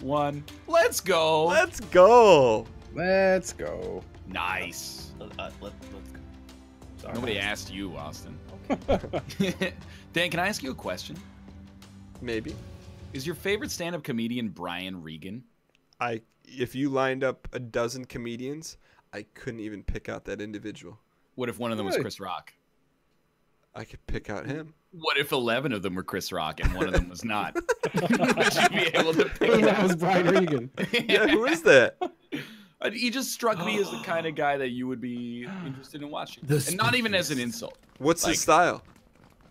1. Let's go. Let's go. Let's go. Nice. Let's go. Sorry. Nobody asked you, Austin. Dan, can I ask you a question? Maybe. Is your favorite stand-up comedian Brian Regan? If you lined up a dozen comedians, I couldn't even pick out that individual. What if one of them was Chris Rock? I could pick out him. What if 11 of them were Chris Rock and one of them was not? Would you be able to pick That out? was Brian Regan. Yeah, who is that? He just struck me as the kind of guy that you would be interested in watching. And not even as an insult. What's his style?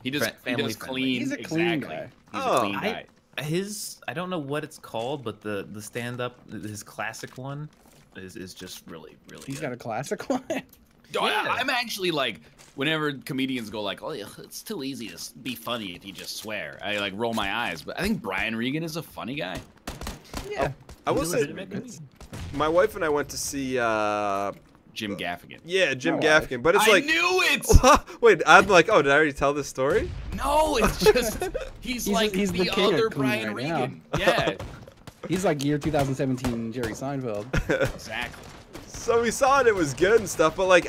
He does clean. He's a clean guy. He's a clean guy. I don't know what it's called, but the stand-up, his classic one, is just really He's good. got a classic one. I'm actually like, whenever comedians go like, oh, it's too easy to be funny if you just swear, I like roll my eyes. But I think Brian Regan is a funny guy. Yeah. I will say, my wife and I went to see Jim Gaffigan. Yeah, Jim My Gaffigan. wife. But it's like, I knew it. Wait, I'm like, oh, did I already tell this story? No, it's just he's like he's the the king of other clean Brian right now. Regan. Yeah, He's like year 2017 Jerry Seinfeld. exactly. So we saw it, it was good and stuff, but like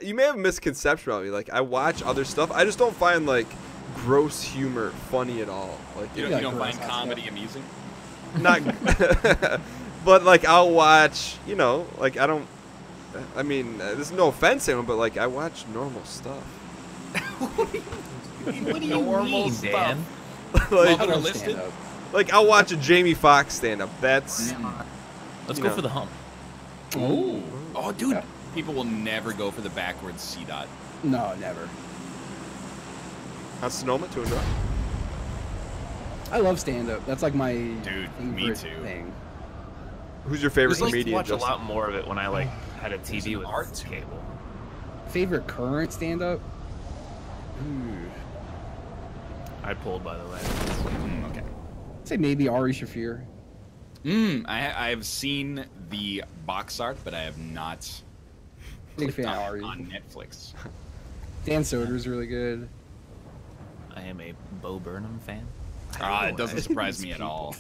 you may have a misconception about me. Like I watch other stuff, I just don't find like gross humor funny at all. Like You Yeah, don't gross find ass comedy amusing? not, but like I'll watch, you know, like I don't. I mean, there's no offense to him, but like I watch normal stuff. What do you Normal mean, Dan. like, Well, I listed? stand up. like I'll watch a Jamie Foxx stand up. That's Let's You go know. for the hump. Oh, dude, Yeah. people will never go for the backwards C dot. No, never. on Sonoma to enjoy. I love stand up. That's like my Dude, me favorite too. thing. Who's your favorite I used to comedian? watch a Justin? lot more of it when I like had a There's TV an with art to it. cable. Favorite current stand up? I pulled, by the way. Okay. I'd say maybe Ari Shafir. I have seen the box art, but I have not Big fan of on, Ari. on Netflix. Dan Soder's really good. I am a Bo Burnham fan. It doesn't surprise me at all.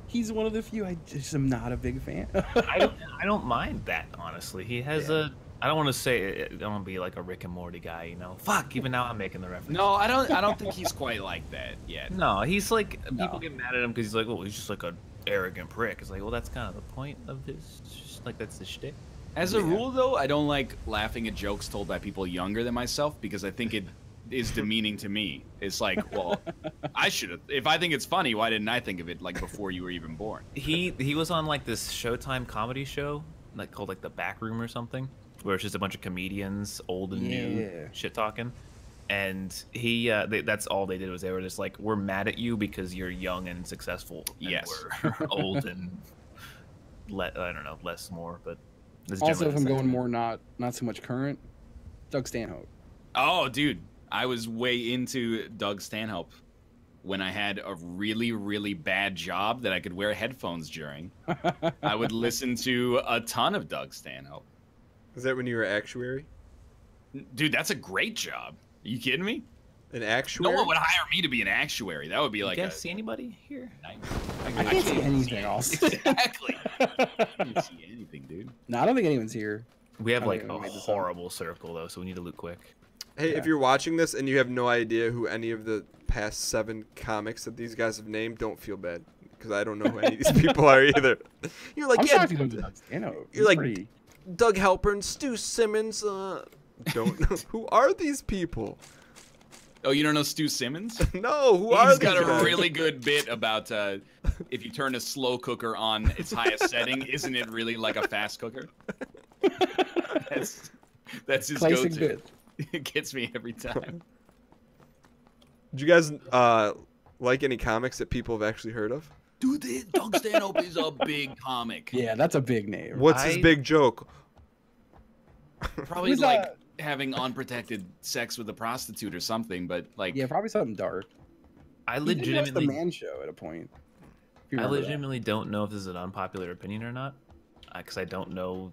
He's one of the few I just am not a big fan. I don't mind that, honestly. He has I don't want to say I don't want to be like a Rick and Morty guy, you know. Fuck, even now I'm making the reference. No, I don't think he's quite like that yet. No, he's like No. people get mad at him because he's like, oh, he's just like a arrogant prick. It's like, well, that's kind of the point of this. It's just like that's the shtick. As a rule, though, I don't like laughing at jokes told by people younger than myself because I think it is demeaning to me. It's like, well, I should have. If I think it's funny, why didn't I think of it like before you were even born? He was on like this Showtime comedy show, like called like The Back Room or something, where it's just a bunch of comedians, old and new, Yeah. shit talking. And that's all they did was they were just like, we're mad at you because you're young and successful. And Yes. we're old and I don't know, less more, but this is Also, if generally I'm the going same. more not so much current, Doug Stanhope. Oh, dude, I was way into Doug Stanhope when I had a really, really bad job that I could wear headphones during. I would listen to a ton of Doug Stanhope. Is that when you were actuary? Dude, that's a great job. Are you kidding me? An No actuary? one would hire me to be an actuary. That would be like You a guys see anybody here? I can't see anything else. Exactly. I can't see anything, dude. No, I don't think anyone's here. We have I like don't a even made this up. horrible circle though, so we need to loot quick. Hey, Yeah. if you're watching this and you have no idea who any of the past 7 comics that these guys have named, don't feel bad because I don't know who any of these people are either. You're like, I'm yeah, shocked you don't do Doug Stanhope. You're He's like- pretty- Doug Halpern, Stu Simmons. Don't know who are these people? Oh, you don't know Stu Simmons? No, who are He's these got a guys? really good bit about if you turn a slow cooker on its highest setting, isn't it really like a fast cooker? That's his Classic go-to. bit. It gets me every time. Did you guys like any comics that people have actually heard of? Dude, Doug Stanhope is a big comic. Yeah, that's a big name. What's his big joke? Probably Who's, like having unprotected sex with a prostitute or something, but like Yeah, probably something dark. I He did host the legitimately Man Show at a point. if you I remember that. legitimately don't know if this is an unpopular opinion or not, because I don't know.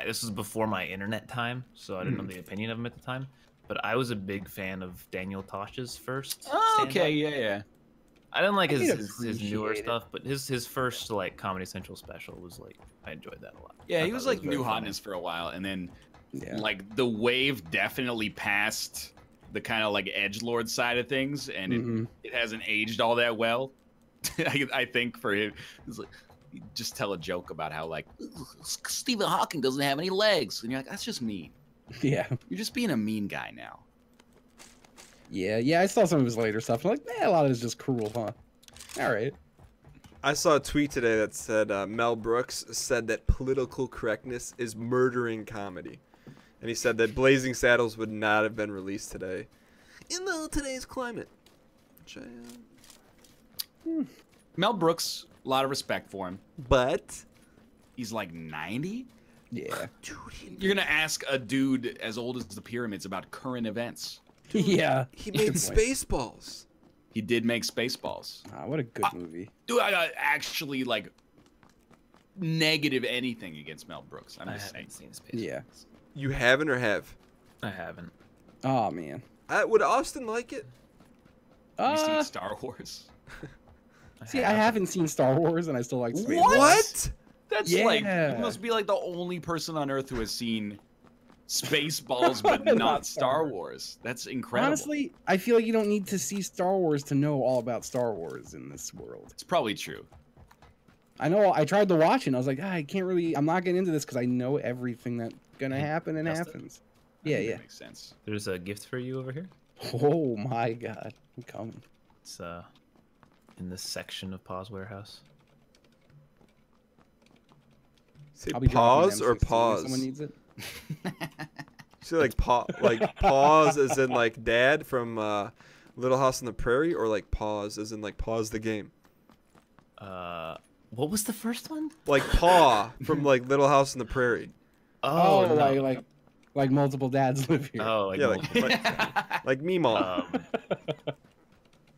This was before my internet time, so I didn't know the opinion of him at the time. But I was a big fan of Daniel Tosh's first. Oh, stand-up. okay, yeah. I didn't like I can his newer appreciate it. stuff, but his first like Comedy Central special was like I enjoyed that a lot. Yeah, I he thought was it like very new funny. hotness for a while, and then Yeah. like the wave definitely passed the kind of like edgelord side of things, and Mhm. it hasn't aged all that well. I think for him, it's like just tell a joke about how like Stephen Hawking doesn't have any legs, and you're like, that's just mean. Yeah. You're just being a mean guy now. Yeah. I saw some of his later stuff. I'm like, man, a lot of it's just cruel, huh? All right. I saw a tweet today that said Mel Brooks said that political correctness is murdering comedy. And he said that Blazing Saddles would not have been released today in today's climate. Which Mel Brooks, a lot of respect for him. but He's like 90. Yeah. dude, You're gonna ask a dude as old as the pyramids about current events. Yeah. he made Good point. Spaceballs. He did make Spaceballs. Ah, what a good movie. Dude, I got actually like negative anything against Mel Brooks. I'm I just saying. haven't seen Space. Yeah. You haven't or have? I haven't. Oh man. Would Austin like it? Have you seen Star Wars? See, I haven't seen Star Wars, and I still like Space. What? That's Yeah. like you must be like the only person on Earth who has seen Spaceballs but not Star Wars. That's incredible. Honestly, I feel like you don't need to see Star Wars to know all about Star Wars in this world. it's probably true. I know I tried to watch it, and I was like, I can't really, I'm not getting into this because I know everything that's gonna happen and Justin? happens. I Yeah, think yeah. that makes sense. There's a gift for you over here. Oh my god, I'm coming. It's in this section of Paws Warehouse. Say I'll be dropping pause an or M16 if pause? Someone needs it. Say like pause as in like dad from Little House on the Prairie, or like pause as in like pause the game? What was the first one? Like paw from like Little House on the Prairie. Oh, no. like multiple dads live here. Oh, like, Yeah, multiple- like Meemaw.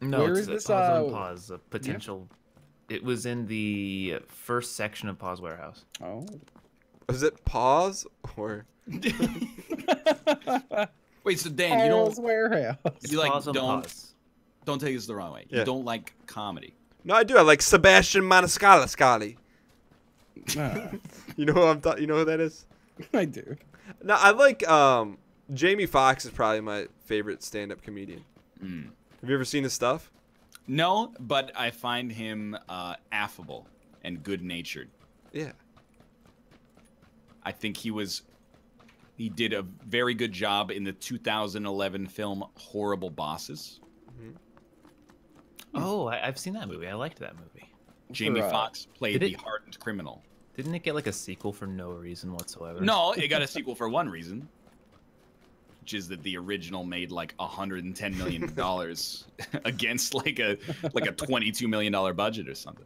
no, Where it's is this, Pause on Pause, a potential. It was in the first section of Paws Warehouse. Oh. Is it pause or? Wait, so Dan, you Paul's don't Warehouse. you like Paws on don't Pause. don't take this the wrong way. Yeah. You don't like comedy. No, I do. I like Sebastian Maniscalco. Ah, You know who you know who that is? I do. No, I like Jamie Foxx is probably my favorite stand-up comedian. Mm. Have you ever seen his stuff? No, but I find him affable and good-natured. Yeah. I think he did a very good job in the 2011 film Horrible Bosses. Oh, I've seen that movie. I liked that movie. Jamie For, Foxx played did the it- hardened criminal. Didn't it get like a sequel for no reason whatsoever? No, it got a sequel for one reason, which is that the original made like $110 million against like a $22 million budget or something.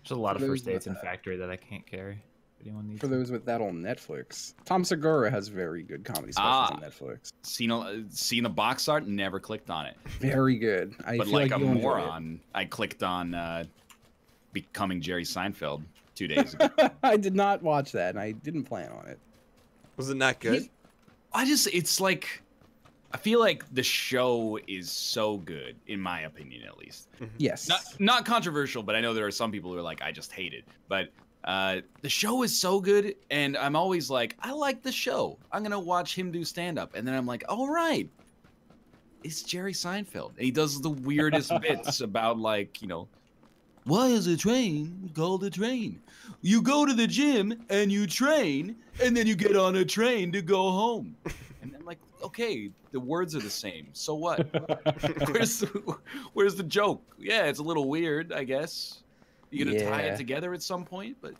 There's a lot of For first those dates in with- Factory that I can't carry. If anyone needs For them. those with that on Netflix, Tom Segura has very good comedy specials on Netflix. Seen the box art, never clicked on it. Very good. I But feel like like a you'll enjoy moron, I clicked on Becoming Jerry Seinfeld 2 days ago. it. I did not watch that, and I didn't plan on it. Was it not good? It's like, I feel like the show is so good, in my opinion at least. Yes. Not controversial, but I know there are some people who are like, I just hate it. But the show is so good, and I'm always like, I like the show. I'm gonna watch him do stand-up, and then I'm like, all right, it's Jerry Seinfeld, and he does the weirdest bits about like, why is a train called a train? You go to the gym and you train, and then you get on a train to go home. And I'm like, okay, the words are the same. So what? Where's the joke? Yeah, it's a little weird, I guess. You gonna tie Yeah. it together at some point? But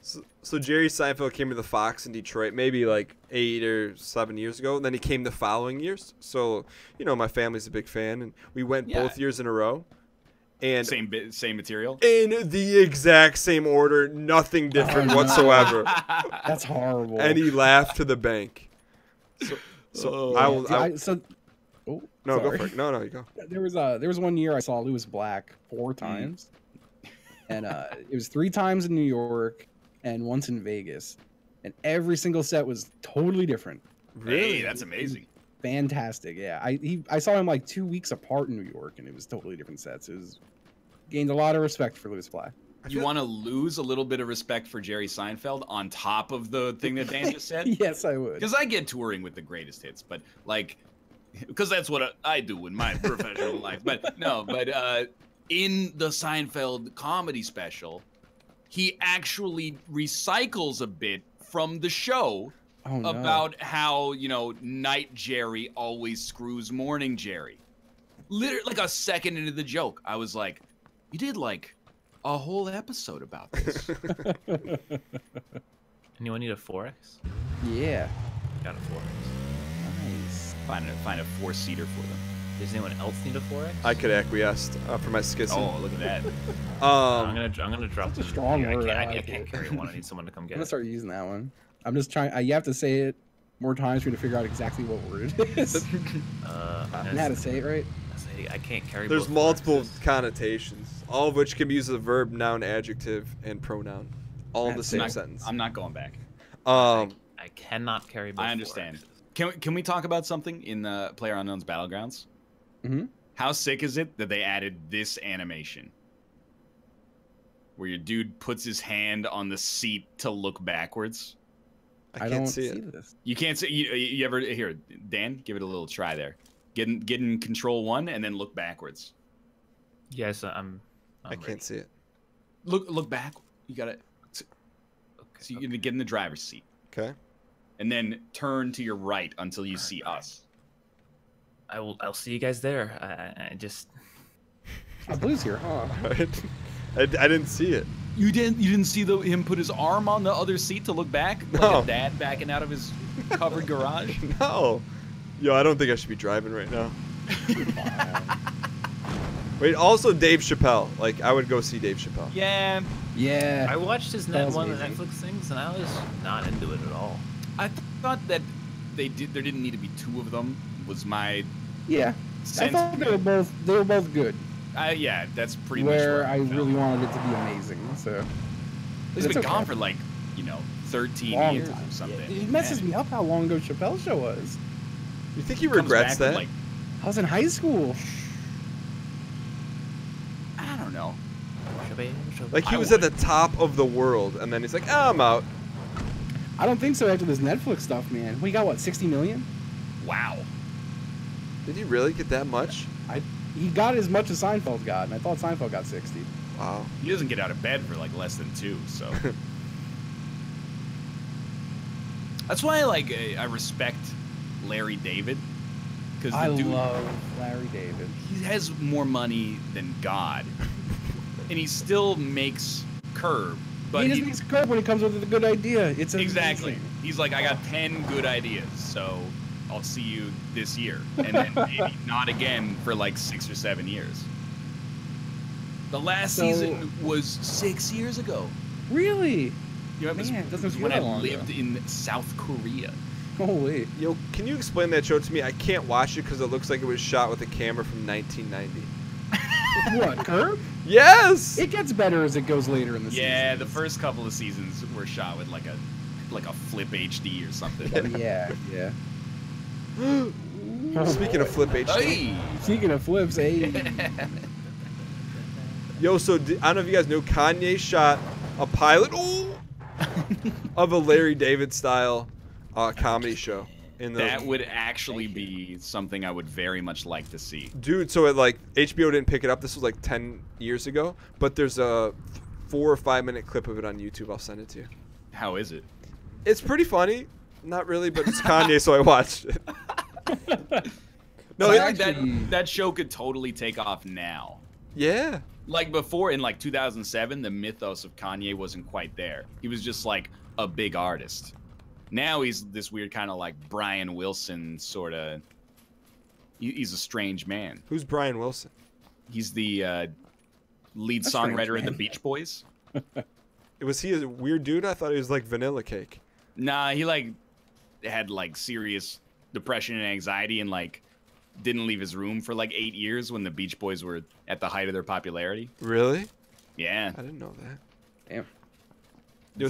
So Jerry Seinfeld came to the Fox in Detroit maybe like 8 or 7 years ago, and then he came the following years. So my family's a big fan, and we went Yeah. both years in a row. And same material. in the exact same order, nothing different Oh, no. whatsoever. That's horrible. And he laughed to the bank. So I will. Oh, No, sorry. go for it. No, you go. There was one year I saw Lewis Black 4 times, and it was 3 times in New York and once in Vegas, and every single set was totally different. Hey, that's amazing. fantastic. Yeah, I saw him like 2 weeks apart in New York, and it was totally different sets. It was gained a lot of respect for Lewis Black. You want to lose a little bit of respect for Jerry Seinfeld on top of the thing that Dan just said? Yes, I would. Because I get touring with the greatest hits, but like, because that's what I do in my professional life. But no, but in the Seinfeld comedy special, he actually recycles a bit from the show about how, you know, night Jerry always screws morning Jerry. Literally, like a second into the joke, I was like, you did like a whole episode about this. Anyone need a 4X? Yeah. Got a 4X. Nice. Find a 4-seater for them. Does anyone else need a 4X? I could acquiesce for my skissing. Oh, look at that. I'm gonna drop That's a strong word. I can't carry one. I need someone to come I'm get gonna it. start using that one. I'm just trying. You have to say it more times for me to figure out exactly what word it is. And how to say it right. I can't carry. There's both multiple 4Xs. connotations, all of which can be used as a verb, noun, adjective, and pronoun, all in the That's same not- sentence. I'm not going back. Um, I cannot carry both. I understand. 4Xs. Can we talk about something in the PlayerUnknown's Battlegrounds? Mm-hmm. How sick is it that they added this animation? Where your dude puts his hand on the seat to look backwards. I don't can't see it. this. You can't see. You ever here, Dan? Give it a little try there. Get in control 1 and then look backwards. Yes, I'm I can't ready. see it. Look back. You gotta. So you're gonna get in the driver's seat Okay. and then turn to your right until you see us. I'll see you guys there. I just Blue's here. Huh? Right. I didn't see it. You didn't see him put his arm on the other seat to look back, like No. a dad backing out of his covered garage. No. Yo, I don't think I should be driving right now. Wait, also Dave Chappelle. Like, I would go see Dave Chappelle. Yeah, Yeah. I watched his That was one of the amazing. Netflix things, and I was not into it at all. I thought that there didn't need to be 2 of them. Was my Yeah. I sense. thought they were both good. Yeah, that's pretty Where much I what felt. really wanted it to be amazing. So He's it's been okay. gone for like 13 long years time. or something. It messes Man. me up how long ago Chappelle's show was. You think he Comes regrets back with, that? like, I was in high school. I don't know. Like, he I was at the would. top of the world, and then he's like, oh, I'm out. I don't think so after this Netflix stuff, man. We got what, 60 million? Wow. Did he really get that much? He got as much as Seinfeld got, and I thought Seinfeld got 60. Wow. He doesn't get out of bed for like less than 2, so. That's why I respect Larry David, because I the dude love Larry David. he has more money than God, and he still makes Curb. But He just makes a curve when it comes with a good idea. It's exactly. amazing. He's like, I got 10 good ideas, so I'll see you this year, and then maybe not again for like 6 or 7 years. The last So- season was 6 years ago. Really? You know, Man, it doesn't feel when I that long lived ago. in South Korea. Holy. Yo, can you explain that show to me? I can't watch it because it looks like it was shot with a camera from 1990. What, Curb? Yes! It gets better as it goes later in the Yeah, season. the first couple of seasons were shot with like a flip HD or something. Yeah, yeah. Speaking of Flip HD. Hey! Speaking of flips, hey. Yo, so I don't know if you guys know, Kanye shot a pilot of a Larry David style comedy show. That would actually be something I would very much like to see. Dude, so HBO didn't pick it up. This was like 10 years ago, but there's a 4 or 5 minute clip of it on YouTube. I'll send it to you. How is it? It's pretty funny. Not really, but it's Kanye, so I watched it. No, I it, feel like that show could totally take off now. yeah. Like before, in like 2007, the mythos of Kanye wasn't quite there. He was just like a big artist. Now he's this weird kind of like Brian Wilson sort of. He's a strange man. Who's Brian Wilson? He's the lead A strange songwriter of the man. Beach Boys. Was he a weird dude? I thought he was like Vanilla Cake. Nah, he like had like serious depression and anxiety and like didn't leave his room for like 8 years when the Beach Boys were at the height of their popularity. Really? Yeah. I didn't know that. Damn. Yo,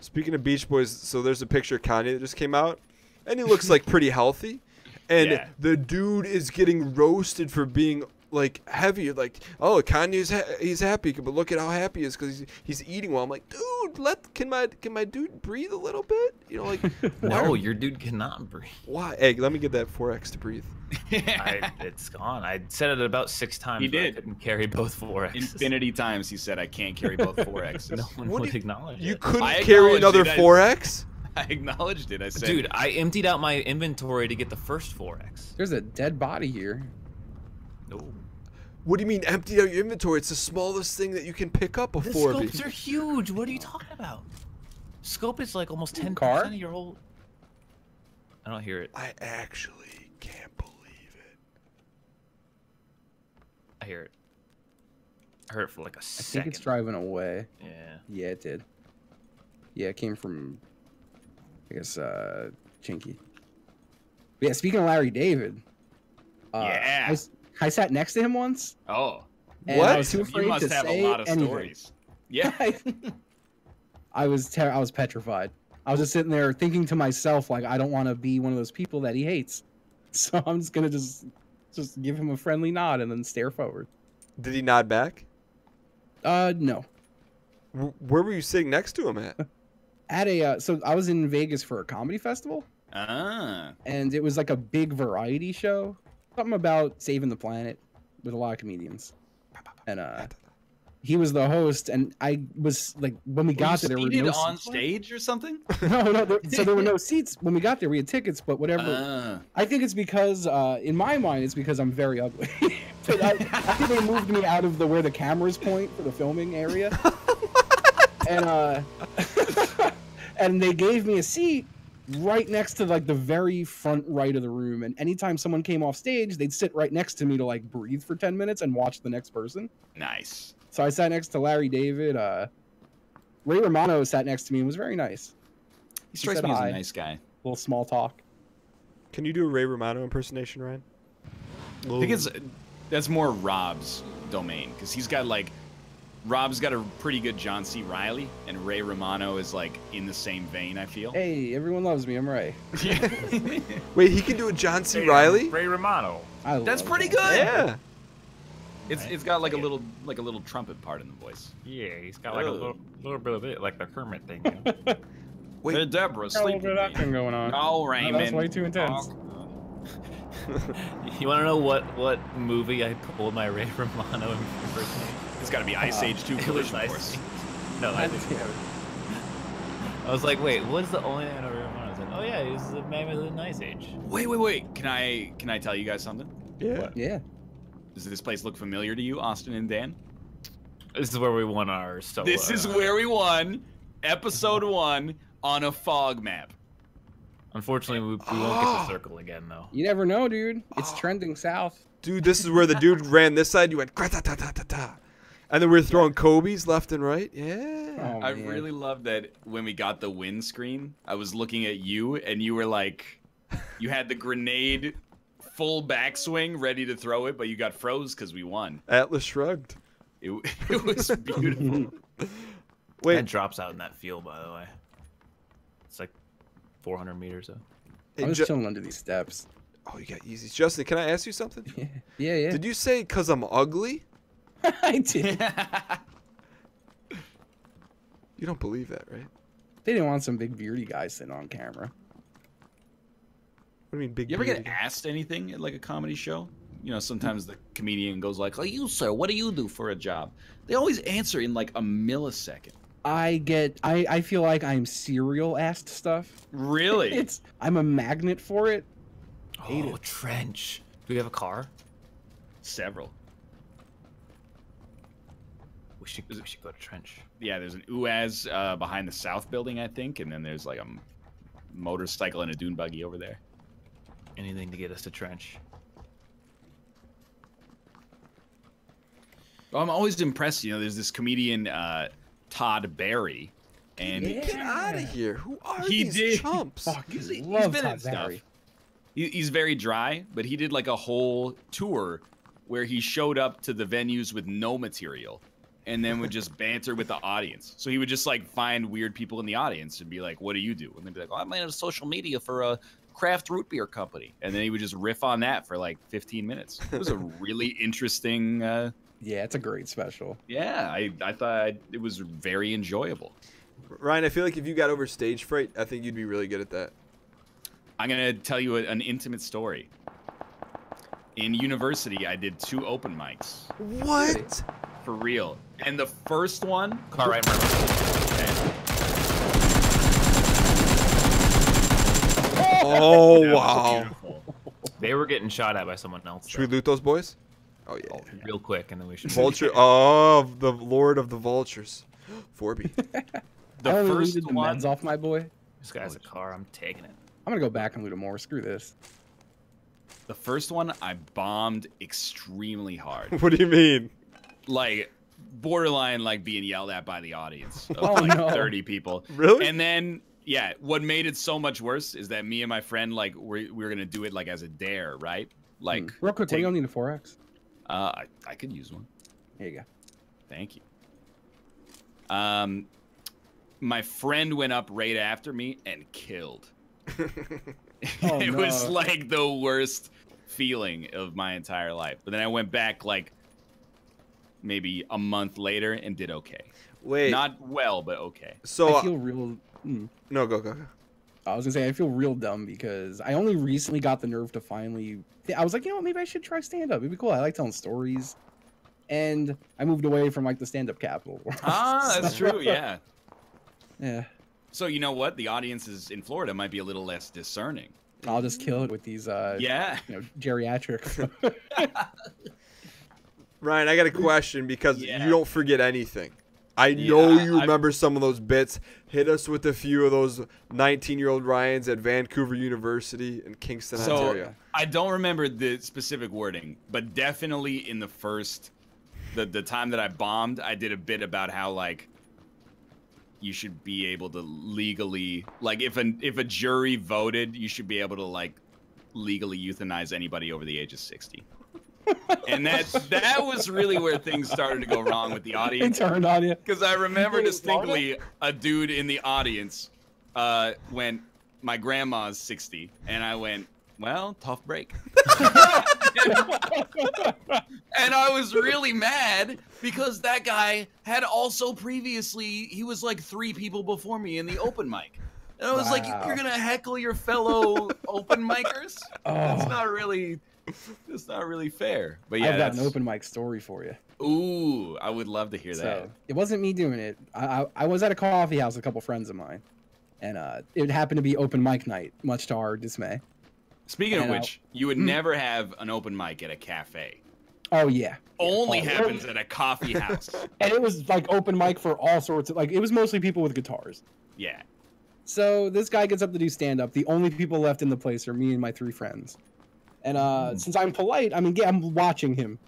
speaking of Beach Boys, so there's a picture of Kanye that just came out, and he looks like pretty healthy. and Yeah. the dude is getting roasted for being like heavy. Like, oh, Kanye's he's happy, but look at how happy he is because he's eating well. I'm like, dude, can my dude breathe a little bit? You know, like, No, your dude cannot breathe. why? Hey, let me get that 4x to breathe. It's gone. I said it about 6 times. He but I did. couldn't carry both 4Xs. Infinity times he said I can't carry both 4Xs. No one What would do acknowledge You it. couldn't I carry acknowledged another it. 4x? I acknowledged it. I said, Dude, I emptied out my inventory to get the first 4X. There's a dead body here. No. What do you mean empty out your inventory? It's the smallest thing that you can pick up a The 4B. scopes are huge. What are you talking about? Scope is like almost 10% Car? of your whole... I don't hear it. I actually can't believe it. I hear it. I heard it for like a I second. think it's driving away. Yeah. Yeah, it did. Yeah, it came from, I guess, Chinky. But yeah, speaking of Larry David. Yeah. I sat next to him once. oh, And What? I was too you afraid must to have say a lot of anything. stories. Yeah. I was petrified. I was just sitting there thinking to myself, like, I don't want to be one of those people that he hates. So I'm just gonna just give him a friendly nod and then stare forward. Did he nod back? No. Where were you sitting next to him at? At a so I was in Vegas for a comedy festival, Ah. and it was like a big variety show, something about saving the planet with a lot of comedians. And he was the host, and I was like, when we got there, there were no on seats. stage or something. So there were no seats when we got there. We had tickets, but whatever. I think it's because, in my mind, it's because I'm very ugly. But I think they moved me out of where the cameras point for the filming area, and and they gave me a seat right next to like the very front right of the room. And anytime someone came off stage, they'd sit right next to me to like breathe for 10 minutes and watch the next person. Nice. So I sat next to Larry David. Ray Romano sat next to me and was very nice. He strikes said me as hi. a nice guy. Little small talk. Can you do a Ray Romano impersonation, Ryan? I think that's more Rob's domain because he's got like Rob's got a pretty good John C. Reilly, and Ray Romano is like in the same vein. I feel. Hey, everyone loves me. I'm Ray. Wait, he can do a John C. Reilly? Ray Romano. That's love pretty that. good. Yeah. It's got like a little trumpet part in the voice. Yeah, he's got like a little bit of it, like the Kermit thing. Wait. Hey, Deborah, Got a little sleep bit of with that me. thing going on. Oh, No, Raymond. that's way too intense. You want to know what movie I pulled my Ray Romano impersonation? It's got to be Ice Age 2 It was Collision Ice Course. Age. No, I didn't. I was like, wait, what's the only thing I know Ray Romano? I was like, oh yeah, he's the man with an Ice Age. Wait. Can I tell you guys something? Yeah. Yeah. Does this place look familiar to you, Austin and Dan? This is where we won our solo. This is where we won episode 1 on a fog map. Unfortunately, we won't get the circle again, though. You never know, dude. It's trending south. Dude, this is where the dude ran this side. You went ta-ta-ta-ta-ta. And then we were throwing Kobe's left and right. Yeah. Oh, I man. really love that when we got the win screen, I was looking at you and you were like, you had the grenade full backswing ready to throw it, but you got froze because we won. Atlas shrugged. It was beautiful. Wait, That drops out in that field, by the way. It's like 400 meters, though. hey, I'm just chilling under these steps. oh, you got Yeezys. Justin, can I ask you something? Yeah. Did you say because I'm ugly? I did. You don't believe that, right? They didn't want some big beardy guy sitting on camera. What do you mean, big? You ever get bearded? asked anything at like a comedy show? You know, sometimes the comedian goes like, "Oh, you sir, what do you do for a job?" They always answer in like a millisecond. I feel like I'm serial asked stuff. Really? I'm a magnet for it. Hate Oh, it. trench. Do we have a car? Several. We should go to trench. Yeah, there's an UAZ behind the south building, I think, and then there's like a motorcycle and a dune buggy over there. Anything to get us to trench. Well, I'm always impressed. You know, there's this comedian Todd Barry, and Get out of here! Who are He these did. chumps? Fucking he's love been in Todd stuff. Barry. He's very dry, but he did like a whole tour where he showed up to the venues with no material and then would just banter with the audience. So he would just like find weird people in the audience and be like, "What do you do?" And they'd be like, "Oh, I'm on social media for craft root beer company, and then he would just riff on that for like 15 minutes. It was a really interesting. Yeah, it's a great special. Yeah, I thought it was very enjoyable. Ryan, I feel like if you got over stage fright, I think you'd be really good at that. I'm gonna tell you an intimate story. In university, I did 2 open mics. What? For real. And the first one... Car right in front of Oh, That was wow. beautiful. They were getting shot at by someone else. Should we loot those boys? Oh, yeah. Real quick, and then we should. Vulture. Oh, the Lord of the Vultures. Forby. The I only first looted the one... meds off my boy. This guy's a car. I'm taking it. I'm gonna go back and loot him more. Screw this. The first one, I bombed extremely hard. What do you mean? Like, borderline, like, being yelled at by the audience of, Oh, like, no. 30 people. Really? And then, yeah, what made it so much worse is that me and my friend, like, we were going to do it, like, as a dare, right? Like, Real quick, what do you need a 4X? I could use one. Here you go. Thank you. My friend went up right after me and killed. Oh, It no. was, like, the worst feeling of my entire life. But then I went back, like, maybe a month later and did okay. Wait. Not well, but okay. So I feel real. no, go. I was gonna say I feel real dumb because I only recently got the nerve to finally. I was like, you know what, maybe I should try stand up. It'd be cool. I like telling stories, and I moved away from like the stand up capital. Ah, that's true. Yeah. Yeah. So you know what? The audiences in Florida might be a little less discerning. I'll just kill it with these. Yeah. You know, geriatric. Ryan, I got a question because Yeah. you don't forget anything. I know Yeah, you remember some of those bits. Hit us with a few of those 19-year-old Ryans at Vancouver University in Kingston, So Ontario. I don't remember the specific wording, but definitely in the time that I bombed, I did a bit about how like you should be able to legally, like if a jury voted, you should be able to like legally euthanize anybody over the age of 60. And that was really where things started to go wrong with the It audience. turned on you. Because I remember You distinctly a dude in the audience went, my grandma's 60, and I went, well, tough break. And I was really mad because that guy had also previously, he was like 3 people before me in the open mic. And I was like, Wow. you're going to heckle your fellow open micers? That's Oh. not really fair. But yeah, I've got an that's- open mic story for you. Ooh, I would love to hear that. So it wasn't me doing it. I was at a coffee house with a couple friends of mine, and it happened to be open mic night, much to our dismay. Speaking of And which, you would never have an open mic at a cafe. Oh yeah. Only Oh. happens at a coffee house. And it was like open mic for all sorts of it was mostly people with guitars. Yeah. So this guy gets up to do stand up. The only people left in the place are me and my 3 friends. And since I'm polite, I mean, yeah, I'm watching him.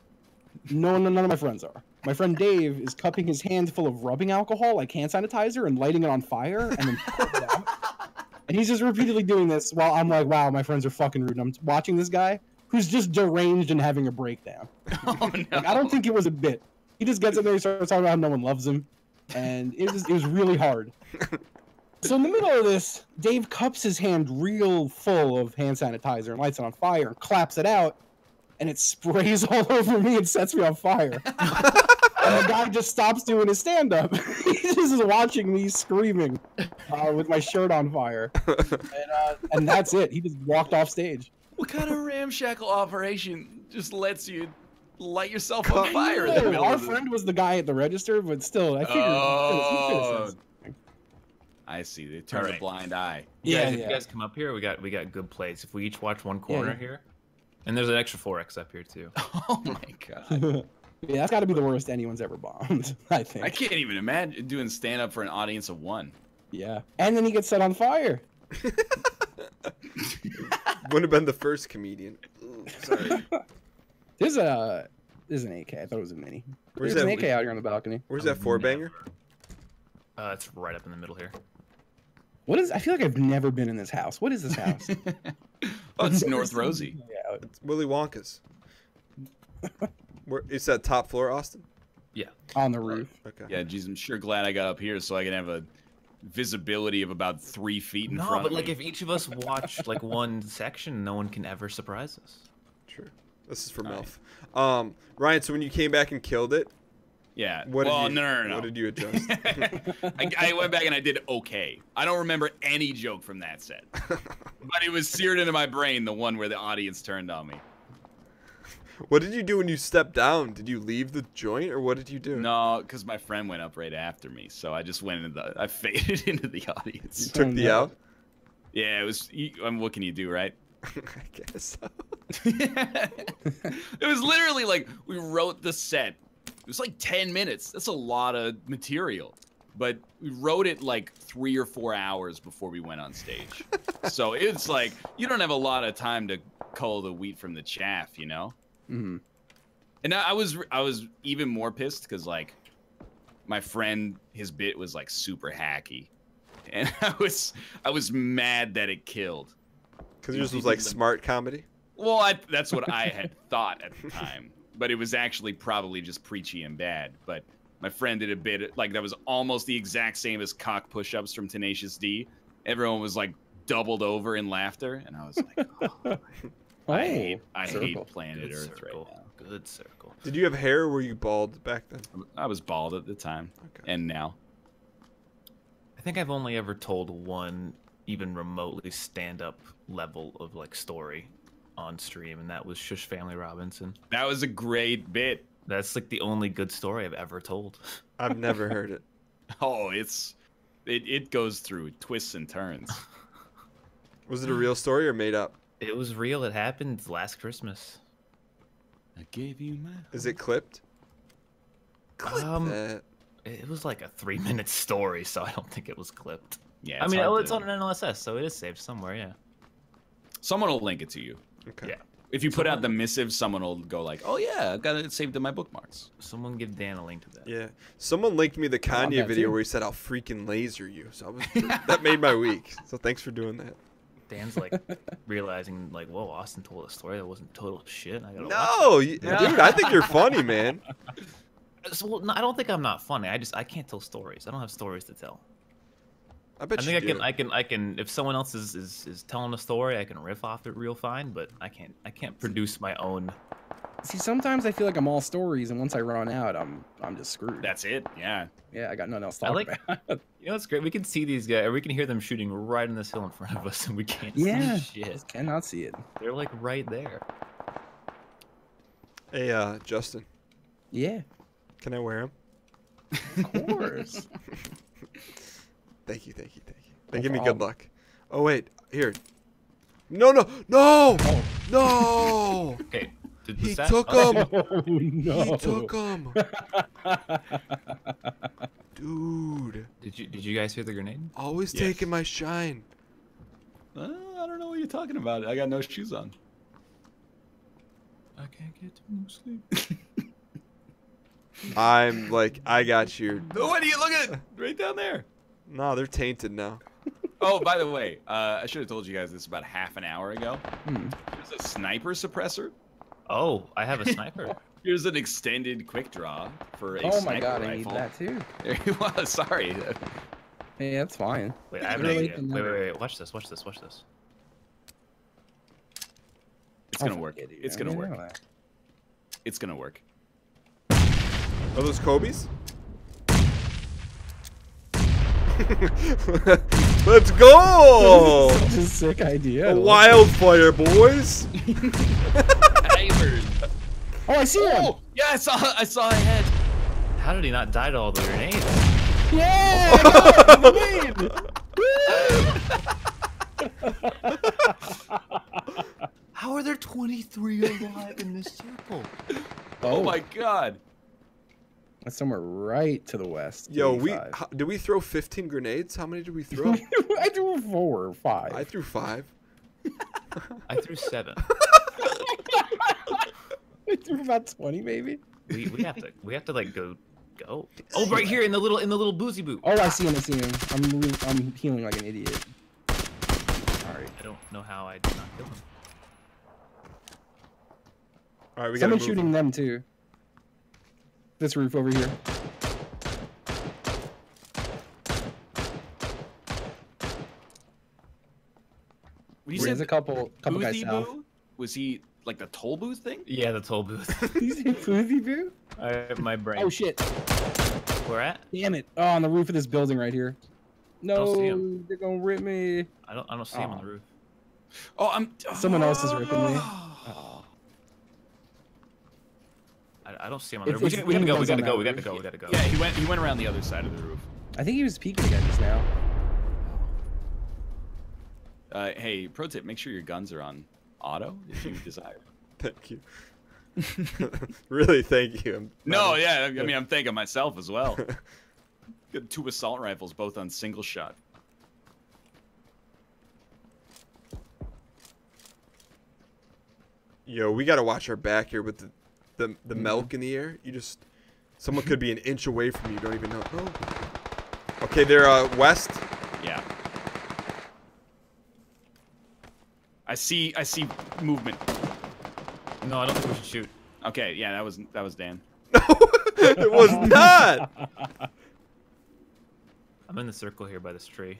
None of my friends are. My friend Dave is cupping his hand full of rubbing alcohol, like hand sanitizer, and lighting it on fire, and then putting it out. And he's just repeatedly doing this while I'm like, wow, my friends are fucking rude. And I'm watching this guy who's just deranged and having a breakdown. Oh, no. Like, I don't think it was a bit. He just gets up there and starts talking about how no one loves him, and it was really hard. So in the middle of this, Dave cups his hand real full of hand sanitizer and lights it on fire and claps it out, and it sprays all over me and sets me on fire. And the guy just stops doing his stand-up. He just is watching me screaming with my shirt on fire, and that's it. He just walked off stage. What kind of ramshackle operation just lets you light yourself on fire in the No, middle our of the... friend was the guy at the register, but still, I figured. Oh. I see. They turn a Alright. blind eye. Yeah, If yeah. you guys come up here, we got good plates. If we each watch one corner Yeah. here, and there's an extra 4X up here too. Oh my god. Yeah, that's got to be the worst anyone's ever bombed, I think. I can't even imagine doing stand up for an audience of 1. Yeah. And then he gets set on fire. Wouldn't have been the first comedian. Ooh, sorry. There's an AK. I thought it was a mini. Where's There's that? an AK out here on the balcony. Where's that 4-banger? It's right up in the middle here. What is? I feel like I've never been in this house. What is this house? Oh, it's North Rosie. Yeah. It's Willy Wonka's. Where it's that top floor, Austin? Yeah. On the roof. Okay. Yeah, geez, I'm sure glad I got up here so I can have a visibility of about 3 feet in front. No, but of like me. if each of us watch like one section, no one can ever surprise us. True. This is for All Melf. Ryan, so when you came back and killed it, Yeah. what well, did you, no. What did you adjust? I went back and I did okay. I don't remember any joke from that set, but it was seared into my brain. The one where the audience turned on me. What did you do when you stepped down? Did you leave the joint, or what did you do? No, because my friend went up right after me, so I just went into I faded into the You audience. took the out? Yeah, it was. What can you do, right? I guess so. It was literally like we wrote the set. It was like 10 minutes. That's a lot of material. But we wrote it like 3 or 4 hours before we went on stage. So it's like you don't have a lot of time to cull the wheat from the chaff, you know? Mm-hmm. And I was even more pissed because like my friend, his bit was like super hacky. And I was mad that it killed. Because yours was like smart comedy? Well, that's what I had thought at the time. But it was actually probably just preachy and bad. But my friend did a bit like that was almost the exact same as cock push-ups from Tenacious D. Everyone was like doubled over in laughter, and I was like, oh, I hate planet Earth circle. right now. Good circle. Did you have hair, or were you bald back then? I was bald at the time, and now. I think I've only ever told one even remotely stand-up level of like story on stream, and that was Shush Family Robinson. That was a great bit. That's like the only good story I've ever told. I've never heard it. Oh, it goes through twists and turns. Was it a real story or made up? It was real. It happened last Christmas. I gave you my. Is it clipped? Clip that. It was like a 3-minute story, so I don't think it was clipped. Yeah, I mean, hard it's to- on an NLSS, so it is saved somewhere. Yeah. Someone will link it to you. Okay. Yeah. If you put out the missive, someone will go like, "Oh yeah, I've got it saved in my bookmarks." Someone give Dan a link to that. Yeah. Someone linked me the want Kanye that video too. where he said, "I'll freaking laser you." So that made my week. So thanks for doing that. Dan's like realizing, like, whoa, Austin told a story that wasn't total shit. I gotta watch No, dude, I think you're funny, man. it. So, no, I don't think I'm not funny. I can't tell stories. I don't have stories to tell. I bet I you think do. I can. If someone else is telling a story, I can riff off it real fine. But I can't produce my own. See, sometimes I feel like I'm all stories, and once I run out, I'm just screwed. That's it. Yeah. Yeah, I got nothing else to I talk like. about. You know, it's great. We can see these guys, or we can hear them shooting right in this hill in front of us, and we can't Yeah, see shit. just cannot see it. They're like right there. Hey, Justin, Yeah, can I wear him? of course. Thank you. They No give me good problem. luck. Oh wait, here. No! No! Oh. No! Okay. Did He the stat- took oh, him. Oh no! He took him. Dude, Did you guys hear the grenade? always Yes. taking my shine. I don't know what you're talking about. I got no shoes on. I can't get to sleep. I'm like, I got you. What are you looking at? Right down there. No, they're tainted now. Oh, by the way, I should have told you guys this about half an hour ago. Hmm. There's a sniper suppressor. Oh, I have a sniper. Here's an extended quick draw for a Oh sniper my god, I need rifle. that too. There he was. Sorry. Hey, that's fine. Wait, I have an Really? idea. Wait. Watch this. Watch this. Watch this. It's gonna work. forget it. It's I gonna didn't work. know that. It's gonna work. Are those Kobe's? Let's go! Such a sick idea. A wildfire, boys. Timers. Oh, I see him! Oh, yeah, I saw a head. How did he not die to all the grenades? Yeah! I got it! How are there 23 alive in this circle? Oh my god. That's somewhere right to the west. Yo, 85. did we throw 15 grenades? How many did we throw? I threw 4 or 5. I threw 5. I threw 7. I threw about 20 maybe. We have to like go. Oh, right here in the little boozy boot. Oh, I see him. I see him. I'm healing like an idiot. Sorry. I don't know how I did not kill him. All right, we got Someone's shooting them too. This roof over here. There's a couple guys Boothie south. Boo? Was he like the toll booth thing? Yeah, the toll booth. Did you say Boothie Boo? My brain. Oh shit! Where at? Damn it! Oh, on the roof of this building right here. don't see No, him. they're gonna rip me. I don't see him on the roof. Oh, I'm. Someone else is ripping me. I don't see him on the It's- roof. it's We gotta go. We guys on gotta go. that We gotta roof. go. We gotta go. Yeah, he went around the other side of the roof. I think he was peeking again just now. Hey, pro tip: make sure your guns are on auto if you desire. Thank you. Really, thank you. No, yeah, I mean I'm thanking myself as well. Got 2 assault rifles, both on single shot. Yo, we gotta watch our back here with the milk in the air. Someone could be an inch away from you. You don't even know. Oh. Okay, they're west. Yeah. I see movement. No, I don't think we should shoot. Okay, yeah, that was Dan. No, it was not. I'm in the circle here by this tree.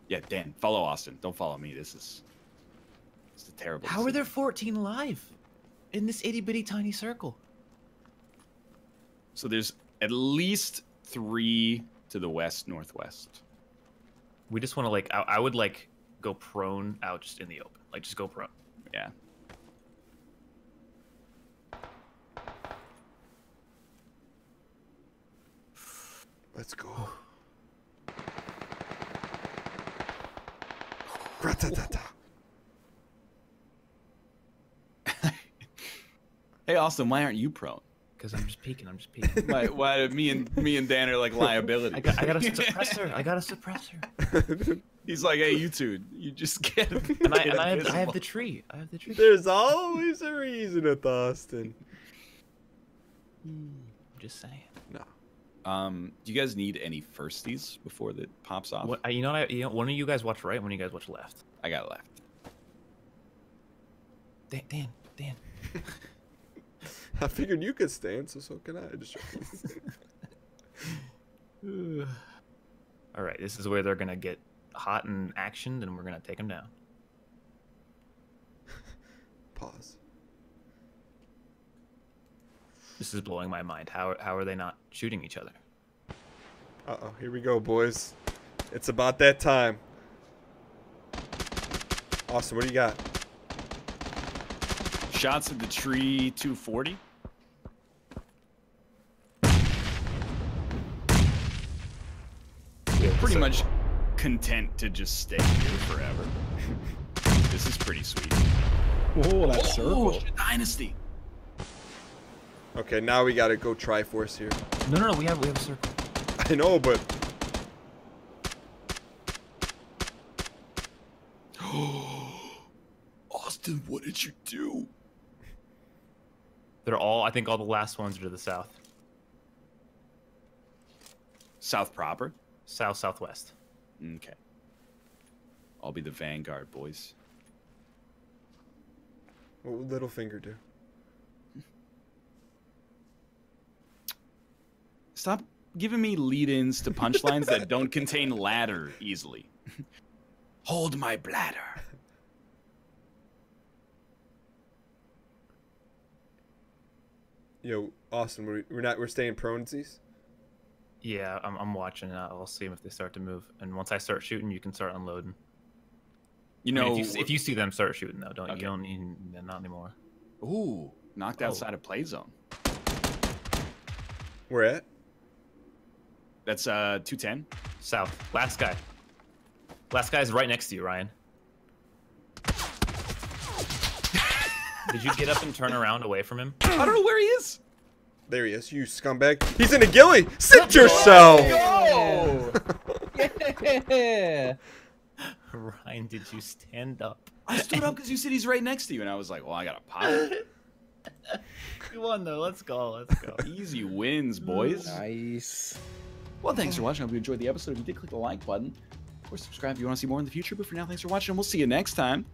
Yeah, Dan, follow Austin. Don't follow me. This is a terrible. How are there 14 live in this itty bitty tiny circle? So there's at least 3 to the west northwest. We just want to like. I would like go prone out just in the open. Like just go prone. Yeah. Let's go. Rat-ta-ta-ta. Hey Austin, why aren't you prone? Because I'm just peeking. I'm just peeking. Why me and Dan are like liability? I got a suppressor. I got a suppressor. He's like, hey, you two, you just get. And I have the tree. I have the tree. There's always a reason with Austin. I'm just saying. No. Do you guys need any firsties before that pops off? What, you know, one of you guys watch right, one of you guys watch left. I got left. Dan. I figured you could stand, so can I. Just All right, this is where they're gonna get hot and actioned, and we're gonna take them down. pause. This is blowing my mind. How are they not shooting each other? Uh-oh, here we go, boys. It's about that time. Austin, what do you got? Shots at the tree 240. Pretty much content to just stay here forever. This is pretty sweet. Oh, that circle. Shit, Dynasty. Okay, now we gotta go Triforce here. No. We have a circle. I know, but Austin, what did you do? They're all. I think all the last ones are to the south. South proper? Southwest. Okay. I'll be the vanguard, boys. what would Littlefinger do? Stop giving me lead-ins to punchlines that don't contain ladder easily. Hold my bladder. Yo, Austin, we're staying pronesies? Yeah, I'm watching. I'll see them if they start to move, and once I start shooting, you can start unloading. You I know, mean, if you see them, start shooting though. Okay. You don't need not anymore. ooh, knocked outside of play zone. Where at? That's 210. South. Last guy. Last guy's right next to you, Ryan. Did you get up and turn around away from him? I don't know where he is. There he is, you scumbag. He's in a ghillie! Sit yourself! Go! Yeah. Ryan, did you stand up? I stood up because you said he's right next to you, and I was like, well, I gotta pop. You won though. Let's go. Let's go. Easy wins, boys. Nice. Well, thanks for watching. I hope you enjoyed the episode. If you did, click the like button or subscribe if you want to see more in the future. But for now, thanks for watching, and we'll see you next time.